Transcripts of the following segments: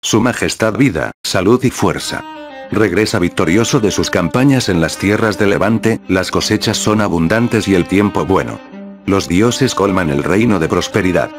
Su Majestad vida, salud y fuerza. Regresa victorioso de sus campañas en las tierras de Levante, las cosechas son abundantes y el tiempo bueno. Los dioses colman el reino de prosperidad.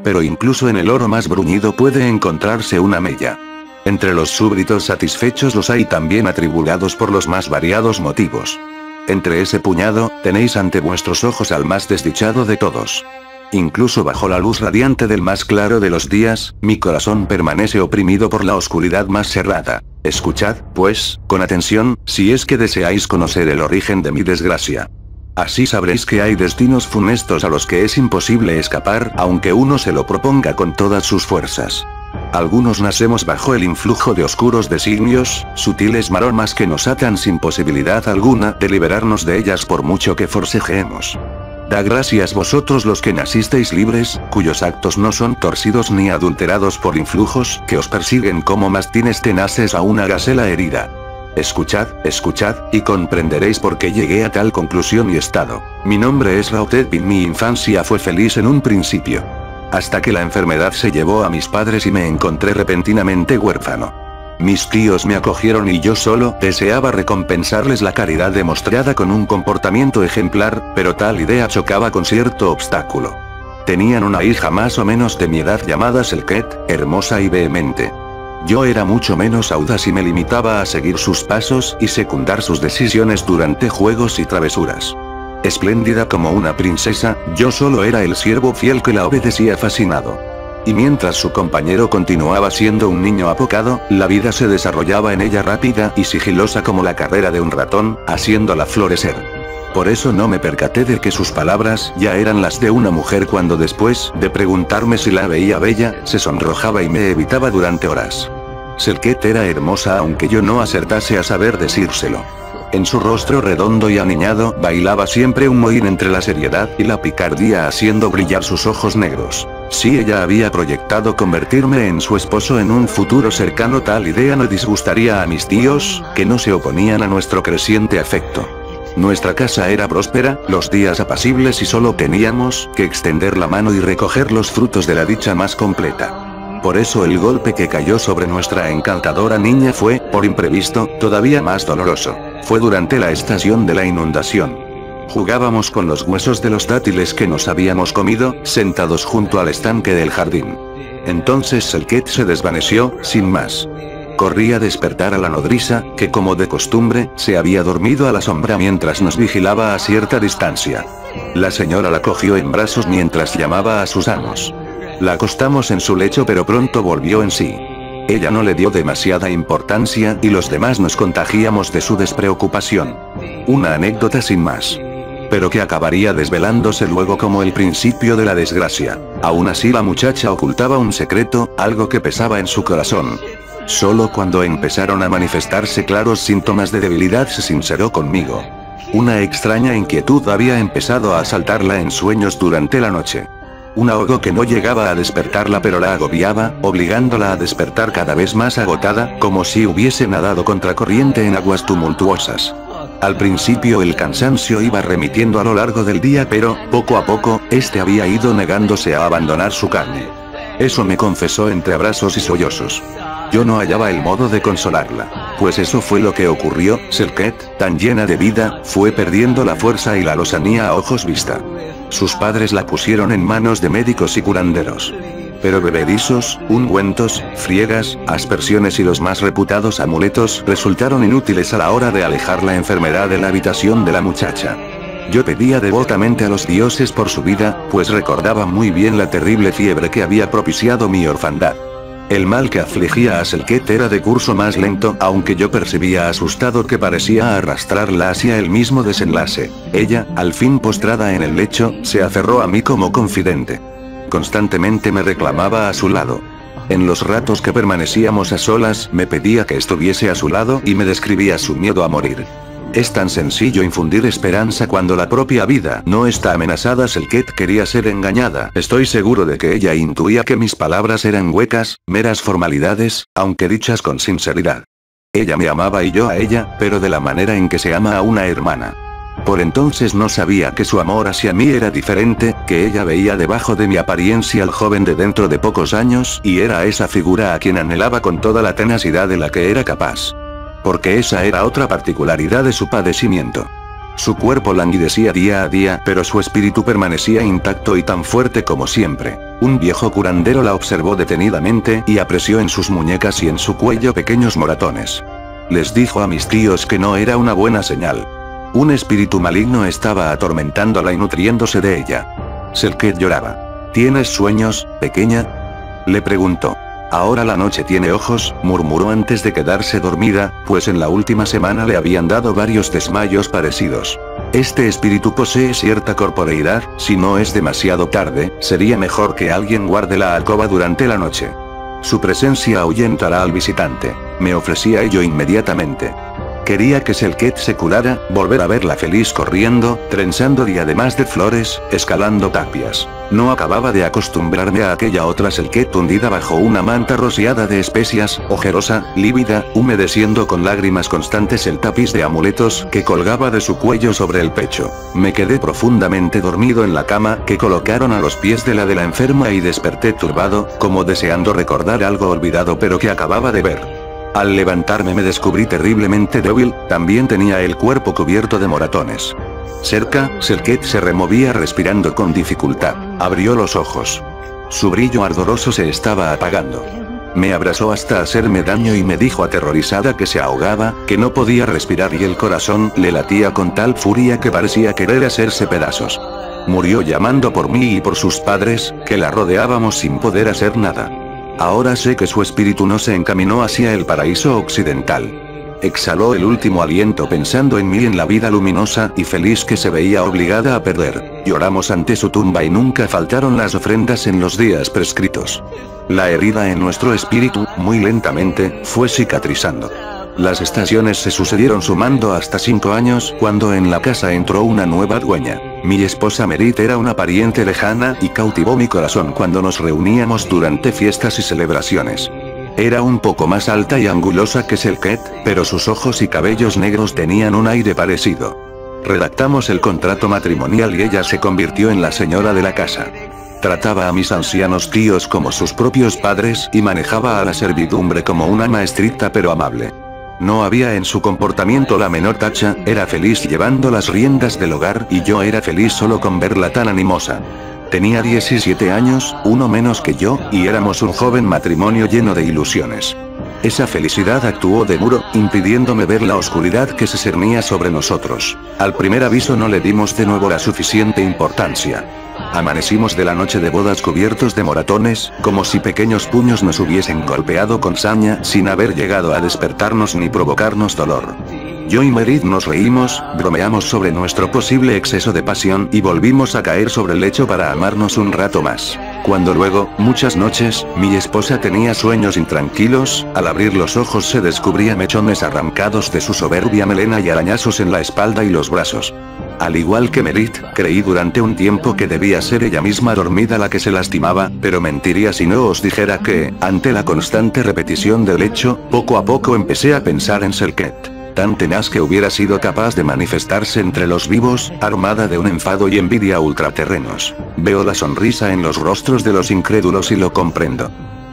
Pero incluso en el oro más bruñido puede encontrarse una mella. Entre los súbditos satisfechos los hay también atribulados por los más variados motivos. Entre ese puñado, tenéis ante vuestros ojos al más desdichado de todos. Incluso bajo la luz radiante del más claro de los días, mi corazón permanece oprimido por la oscuridad más cerrada. Escuchad, pues, con atención, si es que deseáis conocer el origen de mi desgracia. Así sabréis que hay destinos funestos a los que es imposible escapar, aunque uno se lo proponga con todas sus fuerzas. Algunos nacemos bajo el influjo de oscuros designios, sutiles maromas que nos atan sin posibilidad alguna de liberarnos de ellas por mucho que forcejeemos. Da gracias vosotros los que nacisteis libres, cuyos actos no son torcidos ni adulterados por influjos que os persiguen como mastines tenaces a una gacela herida. Escuchad, escuchad, y comprenderéis por qué llegué a tal conclusión y estado. Mi nombre es Raotet y mi infancia fue feliz en un principio. Hasta que la enfermedad se llevó a mis padres y me encontré repentinamente huérfano. Mis tíos me acogieron y yo solo deseaba recompensarles la caridad demostrada con un comportamiento ejemplar, pero tal idea chocaba con cierto obstáculo. Tenían una hija más o menos de mi edad llamada Selket, hermosa y vehemente. Yo era mucho menos audaz y me limitaba a seguir sus pasos y secundar sus decisiones durante juegos y travesuras. Espléndida como una princesa, yo solo era el siervo fiel que la obedecía fascinado. Y mientras su compañero continuaba siendo un niño apocado, la vida se desarrollaba en ella rápida y sigilosa como la carrera de un ratón, haciéndola florecer. Por eso no me percaté de que sus palabras ya eran las de una mujer cuando después de preguntarme si la veía bella, se sonrojaba y me evitaba durante horas. Selket era hermosa aunque yo no acertase a saber decírselo. En su rostro redondo y aniñado bailaba siempre un mohín entre la seriedad y la picardía haciendo brillar sus ojos negros. Si ella había proyectado convertirme en su esposo en un futuro cercano, tal idea no disgustaría a mis tíos, que no se oponían a nuestro creciente afecto. Nuestra casa era próspera, los días apacibles y solo teníamos que extender la mano y recoger los frutos de la dicha más completa. Por eso el golpe que cayó sobre nuestra encantadora niña fue, por imprevisto, todavía más doloroso. Fue durante la estación de la inundación. Jugábamos con los huesos de los dátiles que nos habíamos comido, sentados junto al estanque del jardín. Entonces Selket se desvaneció, sin más. Corrí a despertar a la nodriza, que como de costumbre, se había dormido a la sombra mientras nos vigilaba a cierta distancia. La señora la cogió en brazos mientras llamaba a sus amos. La acostamos en su lecho pero pronto volvió en sí. Ella no le dio demasiada importancia y los demás nos contagiamos de su despreocupación. Una anécdota sin más. Pero que acabaría desvelándose luego como el principio de la desgracia. Aún así la muchacha ocultaba un secreto, algo que pesaba en su corazón. Solo cuando empezaron a manifestarse claros síntomas de debilidad se sinceró conmigo. Una extraña inquietud había empezado a asaltarla en sueños durante la noche. Un ahogo que no llegaba a despertarla pero la agobiaba, obligándola a despertar cada vez más agotada, como si hubiese nadado contracorriente en aguas tumultuosas. Al principio el cansancio iba remitiendo a lo largo del día pero, poco a poco, este había ido negándose a abandonar su carne. Eso me confesó entre abrazos y sollozos. Yo no hallaba el modo de consolarla. Pues eso fue lo que ocurrió. Selket, tan llena de vida, fue perdiendo la fuerza y la lozanía a ojos vista. Sus padres la pusieron en manos de médicos y curanderos. Pero bebedizos, ungüentos, friegas, aspersiones y los más reputados amuletos resultaron inútiles a la hora de alejar la enfermedad de la habitación de la muchacha. Yo pedía devotamente a los dioses por su vida, pues recordaba muy bien la terrible fiebre que había propiciado mi orfandad. El mal que afligía a Selket era de curso más lento, aunque yo percibía asustado que parecía arrastrarla hacia el mismo desenlace. Ella, al fin postrada en el lecho, se aferró a mí como confidente. Constantemente me reclamaba a su lado. En los ratos que permanecíamos a solas, me pedía que estuviese a su lado y me describía su miedo a morir. Es tan sencillo infundir esperanza cuando la propia vida no está amenazada. Selket quería ser engañada. Estoy seguro de que ella intuía que mis palabras eran huecas, meras formalidades, aunque dichas con sinceridad. Ella me amaba y yo a ella, pero de la manera en que se ama a una hermana. Por entonces no sabía que su amor hacia mí era diferente, que ella veía debajo de mi apariencia al joven de dentro de pocos años y era esa figura a quien anhelaba con toda la tenacidad de la que era capaz. Porque esa era otra particularidad de su padecimiento. Su cuerpo languidecía día a día, pero su espíritu permanecía intacto y tan fuerte como siempre. Un viejo curandero la observó detenidamente y apreció en sus muñecas y en su cuello pequeños moratones. Les dijo a mis tíos que no era una buena señal. Un espíritu maligno estaba atormentándola y nutriéndose de ella. Selket lloraba. ¿Tienes sueños, pequeña?, le preguntó. Ahora la noche tiene ojos, murmuró antes de quedarse dormida, pues en la última semana le habían dado varios desmayos parecidos. Este espíritu posee cierta corporeidad, si no es demasiado tarde, sería mejor que alguien guarde la alcoba durante la noche. Su presencia ahuyentará al visitante. Me ofrecía ello inmediatamente. Quería que Selket se curara, volver a verla feliz corriendo, trenzando diademas de flores, escalando tapias. No acababa de acostumbrarme a aquella otra Selket hundida bajo una manta rociada de especias, ojerosa, lívida, humedeciendo con lágrimas constantes el tapiz de amuletos que colgaba de su cuello sobre el pecho. Me quedé profundamente dormido en la cama que colocaron a los pies de la enferma y desperté turbado, como deseando recordar algo olvidado pero que acababa de ver. Al levantarme me descubrí terriblemente débil, también tenía el cuerpo cubierto de moratones. Cerca, Selket se removía respirando con dificultad. Abrió los ojos. Su brillo ardoroso se estaba apagando. Me abrazó hasta hacerme daño y me dijo aterrorizada que se ahogaba, que no podía respirar y el corazón le latía con tal furia que parecía querer hacerse pedazos. Murió llamando por mí y por sus padres, que la rodeábamos sin poder hacer nada. Ahora sé que su espíritu no se encaminó hacia el paraíso occidental. Exhaló el último aliento pensando en mí en la vida luminosa y feliz que se veía obligada a perder. Lloramos ante su tumba y nunca faltaron las ofrendas en los días prescritos. La herida en nuestro espíritu, muy lentamente, fue cicatrizando. Las estaciones se sucedieron sumando hasta 5 años cuando en la casa entró una nueva dueña. Mi esposa Merit era una pariente lejana y cautivó mi corazón cuando nos reuníamos durante fiestas y celebraciones. Era un poco más alta y angulosa que Selket, pero sus ojos y cabellos negros tenían un aire parecido. Redactamos el contrato matrimonial y ella se convirtió en la señora de la casa. Trataba a mis ancianos tíos como sus propios padres y manejaba a la servidumbre como una ama estricta pero amable. No había en su comportamiento la menor tacha, era feliz llevando las riendas del hogar y yo era feliz solo con verla tan animosa. Tenía 17 años, uno menos que yo, y éramos un joven matrimonio lleno de ilusiones. Esa felicidad actuó de muro, impidiéndome ver la oscuridad que se cernía sobre nosotros. Al primer aviso no le dimos de nuevo la suficiente importancia. Amanecimos de la noche de bodas cubiertos de moratones, como si pequeños puños nos hubiesen golpeado con saña, sin haber llegado a despertarnos ni provocarnos dolor. Yo y Merit nos reímos, bromeamos sobre nuestro posible exceso de pasión y volvimos a caer sobre el lecho para amarnos un rato más. Cuando luego, muchas noches, mi esposa tenía sueños intranquilos, al abrir los ojos se descubría mechones arrancados de su soberbia melena y arañazos en la espalda y los brazos. Al igual que Merit, creí durante un tiempo que debía ser ella misma dormida la que se lastimaba, pero mentiría si no os dijera que, ante la constante repetición del hecho, poco a poco empecé a pensar en Selket. Tan tenaz que hubiera sido capaz de manifestarse entre los vivos, armada de un enfado y envidia ultraterrenos. Veo la sonrisa en los rostros de los incrédulos y lo comprendo.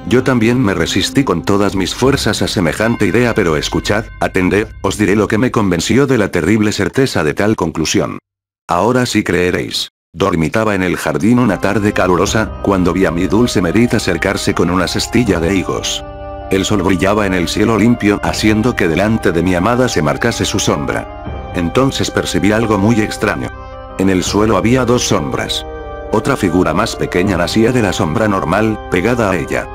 Yo también me resistí con todas mis fuerzas a semejante idea, pero escuchad, atended, os diré lo que me convenció de la terrible certeza de tal conclusión. Ahora sí creeréis. Dormitaba en el jardín una tarde calurosa, cuando vi a mi dulce Merit acercarse con una cestilla de higos. El sol brillaba en el cielo limpio, haciendo que delante de mi amada se marcase su sombra. Entonces percibí algo muy extraño. En el suelo había 2 sombras. Otra figura más pequeña nacía de la sombra normal, pegada a ella.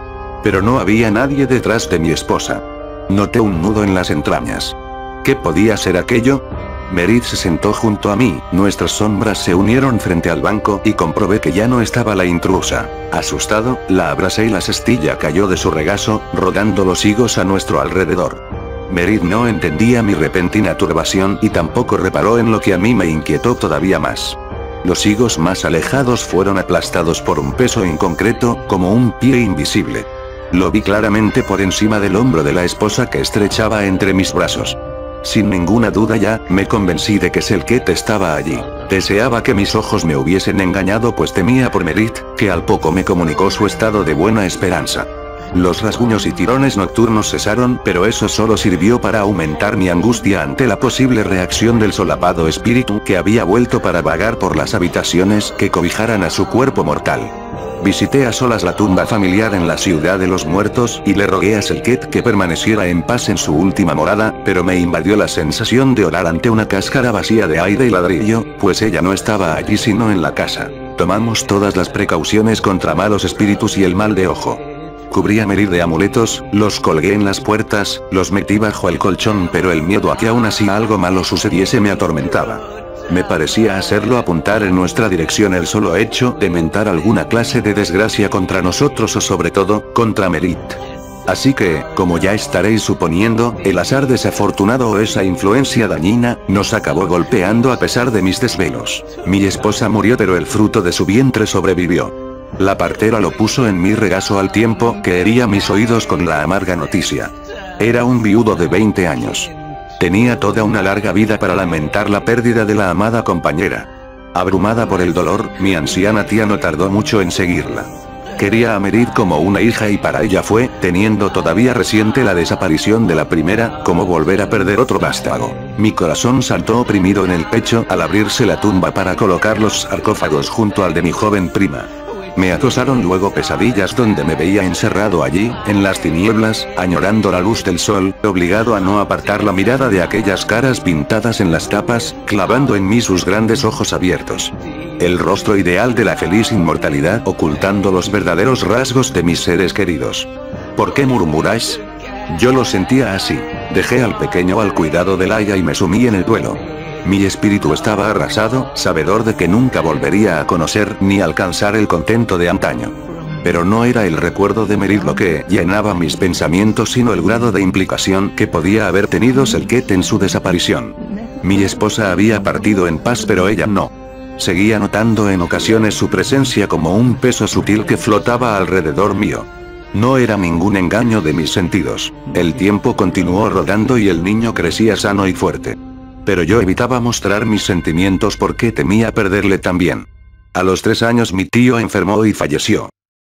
Pero no había nadie detrás de mi esposa. Noté un nudo en las entrañas. ¿Qué podía ser aquello? Merit se sentó junto a mí, nuestras sombras se unieron frente al banco y comprobé que ya no estaba la intrusa. Asustado, la abracé y la cestilla cayó de su regazo, rodando los higos a nuestro alrededor. Merit no entendía mi repentina turbación y tampoco reparó en lo que a mí me inquietó todavía más. Los higos más alejados fueron aplastados por un peso inconcreto, como un pie invisible. Lo vi claramente por encima del hombro de la esposa que estrechaba entre mis brazos. Sin ninguna duda ya, me convencí de que Selket estaba allí. Deseaba que mis ojos me hubiesen engañado pues temía por Merit, que al poco me comunicó su estado de buena esperanza. Los rasguños y tirones nocturnos cesaron, pero eso solo sirvió para aumentar mi angustia ante la posible reacción del solapado espíritu que había vuelto para vagar por las habitaciones que cobijaran a su cuerpo mortal. Visité a solas la tumba familiar en la ciudad de los muertos y le rogué a Selket que permaneciera en paz en su última morada, pero me invadió la sensación de orar ante una cáscara vacía de aire y ladrillo, pues ella no estaba allí sino en la casa. Tomamos todas las precauciones contra malos espíritus y el mal de ojo. Cubrí a Merit de amuletos, los colgué en las puertas, los metí bajo el colchón, pero el miedo a que aún así algo malo sucediese me atormentaba. Me parecía hacerlo apuntar en nuestra dirección el solo hecho de mentar alguna clase de desgracia contra nosotros o sobre todo, contra Merit. Así que, como ya estaréis suponiendo, el azar desafortunado o esa influencia dañina, nos acabó golpeando a pesar de mis desvelos. Mi esposa murió pero el fruto de su vientre sobrevivió. La partera lo puso en mi regazo al tiempo que hería mis oídos con la amarga noticia. Era un viudo de 20 años. Tenía toda una larga vida para lamentar la pérdida de la amada compañera. Abrumada por el dolor, mi anciana tía no tardó mucho en seguirla. Quería a Merit como una hija y para ella fue, teniendo todavía reciente la desaparición de la primera, como volver a perder otro vástago. Mi corazón saltó oprimido en el pecho al abrirse la tumba para colocar los sarcófagos junto al de mi joven prima. Me acosaron luego pesadillas donde me veía encerrado allí, en las tinieblas, añorando la luz del sol, obligado a no apartar la mirada de aquellas caras pintadas en las tapas, clavando en mí sus grandes ojos abiertos. El rostro ideal de la feliz inmortalidad ocultando los verdaderos rasgos de mis seres queridos. ¿Por qué murmuráis? Yo lo sentía así. Dejé al pequeño al cuidado de Laia y me sumí en el duelo. Mi espíritu estaba arrasado, sabedor de que nunca volvería a conocer ni alcanzar el contento de antaño. Pero no era el recuerdo de Merit lo que llenaba mis pensamientos sino el grado de implicación que podía haber tenido Selket en su desaparición. Mi esposa había partido en paz pero ella no. Seguía notando en ocasiones su presencia como un peso sutil que flotaba alrededor mío. No era ningún engaño de mis sentidos. El tiempo continuó rodando y el niño crecía sano y fuerte. Pero yo evitaba mostrar mis sentimientos porque temía perderle también. A los 3 años mi tío enfermó y falleció.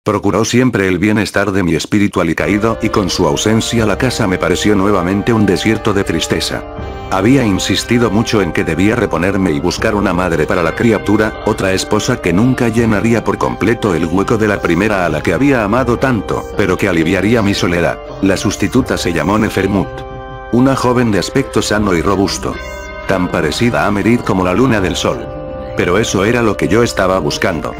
Procuró siempre el bienestar de mi espíritu alicaído y con su ausencia la casa me pareció nuevamente un desierto de tristeza. Había insistido mucho en que debía reponerme y buscar una madre para la criatura, otra esposa que nunca llenaría por completo el hueco de la primera a la que había amado tanto, pero que aliviaría mi soledad. La sustituta se llamó Nefermut. Una joven de aspecto sano y robusto. Tan parecida a Merit como la luna del sol. Pero eso era lo que yo estaba buscando.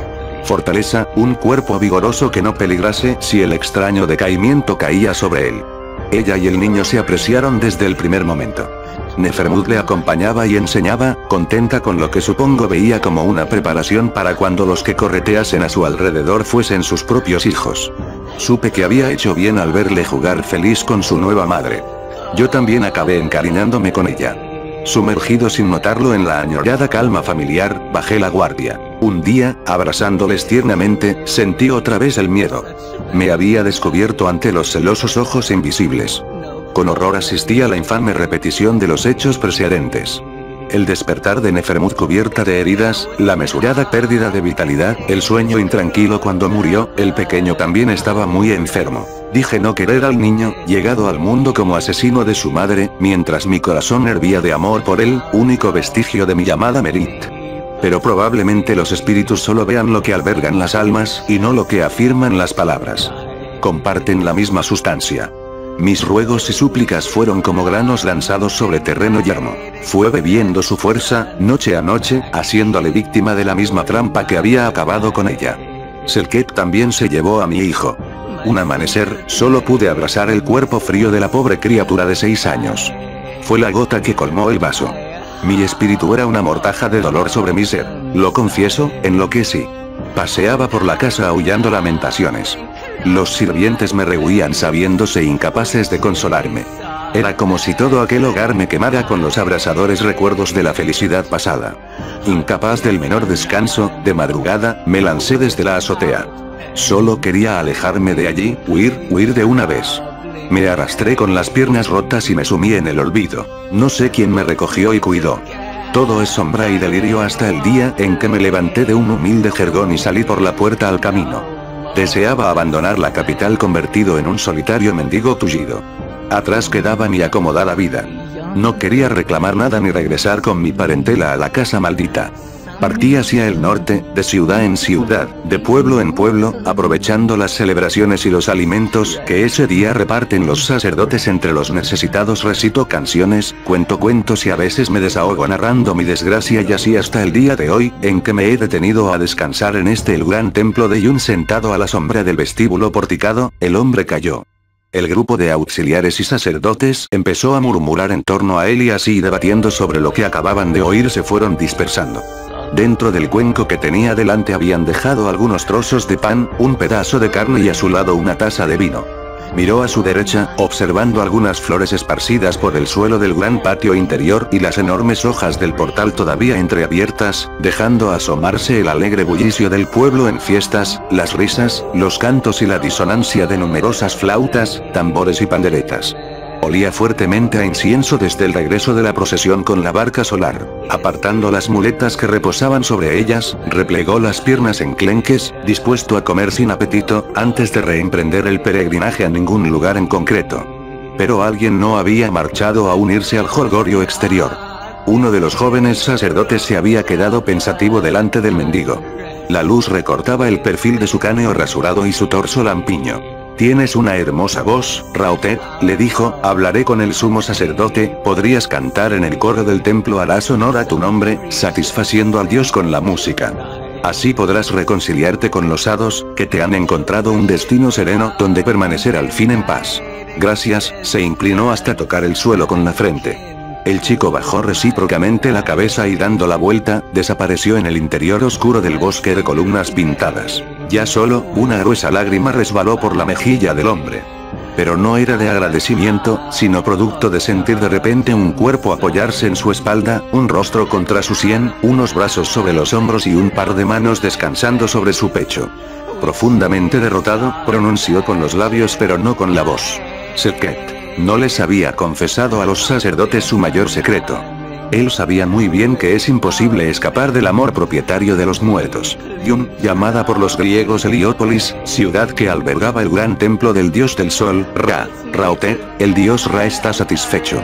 Fortaleza, un cuerpo vigoroso que no peligrase si el extraño decaimiento caía sobre él. Ella y el niño se apreciaron desde el primer momento. Nefermut le acompañaba y enseñaba, contenta con lo que supongo veía como una preparación para cuando los que correteasen a su alrededor fuesen sus propios hijos. Supe que había hecho bien al verle jugar feliz con su nueva madre. Yo también acabé encariñándome con ella. Sumergido sin notarlo en la añorada calma familiar, bajé la guardia. Un día, abrazándoles tiernamente, sentí otra vez el miedo. Me había descubierto ante los celosos ojos invisibles. Con horror asistí a la infame repetición de los hechos precedentes. El despertar de Nefermut cubierta de heridas, la mesurada pérdida de vitalidad, el sueño intranquilo cuando murió, el pequeño también estaba muy enfermo. Dije no querer al niño, llegado al mundo como asesino de su madre, mientras mi corazón hervía de amor por él, único vestigio de mi llamada Merit. Pero probablemente los espíritus solo vean lo que albergan las almas, y no lo que afirman las palabras. Comparten la misma sustancia. Mis ruegos y súplicas fueron como granos lanzados sobre terreno yermo. Fue bebiendo su fuerza, noche a noche, haciéndole víctima de la misma trampa que había acabado con ella. Selket también se llevó a mi hijo. Un amanecer, solo pude abrazar el cuerpo frío de la pobre criatura de 6 años. Fue la gota que colmó el vaso. Mi espíritu era una mortaja de dolor sobre mi ser. Lo confieso, enloquecí. Paseaba por la casa aullando lamentaciones. Los sirvientes me rehuían sabiéndose incapaces de consolarme. Era como si todo aquel hogar me quemara con los abrasadores recuerdos de la felicidad pasada. Incapaz del menor descanso, de madrugada, me lancé desde la azotea. Solo quería alejarme de allí, huir de una vez. Me arrastré con las piernas rotas y me sumí en el olvido. No sé quién me recogió y cuidó. Todo es sombra y delirio hasta el día en que me levanté de un humilde jergón y salí por la puerta al camino. Deseaba abandonar la capital convertido en un solitario mendigo tullido. Atrás quedaba mi acomodada vida. No quería reclamar nada ni regresar con mi parentela a la casa maldita. Partí hacia el norte, de ciudad en ciudad, de pueblo en pueblo, aprovechando las celebraciones y los alimentos que ese día reparten los sacerdotes entre los necesitados. Recito canciones, cuento cuentos y a veces me desahogo narrando mi desgracia, y así hasta el día de hoy, en que me he detenido a descansar en el gran templo de Yun sentado a la sombra del vestíbulo porticado. El hombre cayó. El grupo de auxiliares y sacerdotes empezó a murmurar en torno a él y así debatiendo sobre lo que acababan de oír se fueron dispersando. Dentro del cuenco que tenía delante habían dejado algunos trozos de pan, un pedazo de carne y a su lado una taza de vino. Miró a su derecha, observando algunas flores esparcidas por el suelo del gran patio interior y las enormes hojas del portal todavía entreabiertas, dejando asomarse el alegre bullicio del pueblo en fiestas, las risas, los cantos y la disonancia de numerosas flautas, tambores y panderetas. Olía fuertemente a incienso desde el regreso de la procesión con la barca solar. Apartando las muletas que reposaban sobre ellas, replegó las piernas enclenques, dispuesto a comer sin apetito, antes de reemprender el peregrinaje a ningún lugar en concreto. Pero alguien no había marchado a unirse al jolgorio exterior. Uno de los jóvenes sacerdotes se había quedado pensativo delante del mendigo. La luz recortaba el perfil de su cráneo rasurado y su torso lampiño. «Tienes una hermosa voz, Raotet», le dijo. «Hablaré con el sumo sacerdote, podrías cantar en el coro del templo, harás honor a tu nombre, satisfaciendo al dios con la música. Así podrás reconciliarte con los hados, que te han encontrado un destino sereno donde permanecer al fin en paz». «Gracias», se inclinó hasta tocar el suelo con la frente. El chico bajó recíprocamente la cabeza y dando la vuelta, desapareció en el interior oscuro del bosque de columnas pintadas. Ya solo, una gruesa lágrima resbaló por la mejilla del hombre. Pero no era de agradecimiento, sino producto de sentir de repente un cuerpo apoyarse en su espalda, un rostro contra su sien, unos brazos sobre los hombros y un par de manos descansando sobre su pecho. Profundamente derrotado, pronunció con los labios pero no con la voz: «Serket». No les había confesado a los sacerdotes su mayor secreto. Él sabía muy bien que es imposible escapar del amor propietario de los muertos. Yun, llamada por los griegos Heliópolis, ciudad que albergaba el gran templo del dios del sol, Ra. Raotet, el dios Ra está satisfecho.